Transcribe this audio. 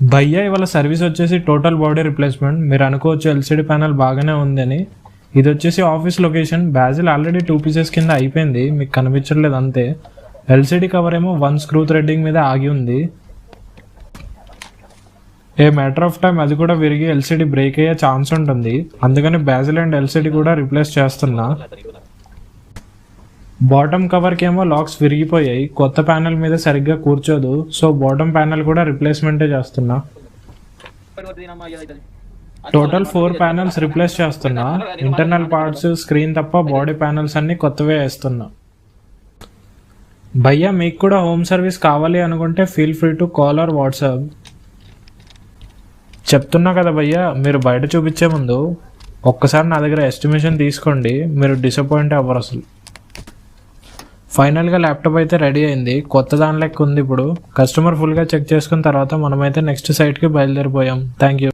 భయ్యా ఇవాళ సర్వీస్ వచ్చేసి టోటల్ బాడీ రిప్లేస్మెంట్. మీరు అనుకోవచ్చు ఎల్సిడి ప్యానల్ బాగానే ఉందని. ఇది వచ్చేసి ఆఫీస్ లొకేషన్. బ్యాజిల్ ఆల్రెడీ 2 పీసెస్ కింద అయిపోయింది, మీకు కనిపించట్లేదు అంతే. ఎల్సిడి కవర్ ఏమో 1 స్క్రూ థ్రెడ్డింగ్ మీద ఆగి ఉంది. ఏ మ్యాటర్ ఆఫ్ టైం అది కూడా విరిగి ఎల్సిడి బ్రేక్ అయ్యే ఛాన్స్ ఉంటుంది. అందుకని బ్యాజిల్ అండ్ ఎల్సిడి కూడా రిప్లేస్ చేస్తున్నా. బాటమ్ కవర్కి ఏమో లాక్స్ విరిగిపోయాయి, కొత్త ప్యానల్ మీద సరిగ్గా కూర్చోదు. సో బాటమ్ ప్యానల్ కూడా రిప్లేస్మెంటే చేస్తున్నా. టోటల్ 4 ప్యానల్స్ రిప్లేస్ చేస్తున్నా. ఇంటర్నల్ పార్ట్స్, స్క్రీన్ తప్ప బాడీ ప్యానల్స్ అన్ని కొత్తవే వేస్తున్నా. భయ్యా మీకు కూడా హోమ్ సర్వీస్ కావాలి అనుకుంటే feel free to call or WhatsApp. చెప్తున్నా కదా భయ్యా, మీరు బయట చూపించే ముందు ఒక్కసారి నా దగ్గర ఎస్టిమేషన్ తీసుకోండి, మీరు డిసప్పాయింట్ అవ్వరు అసలు. ఫైనల్గా ల్యాప్టాప్ అయితే రెడీ అయింది, కొత్త దాని లెక్క ఉంది. ఇప్పుడు కస్టమర్ ఫుల్గా చెక్ చేసుకున్న తర్వాత మనమైతే నెక్స్ట్ సైట్కి బయలుదేరిపోయాం. Thank you.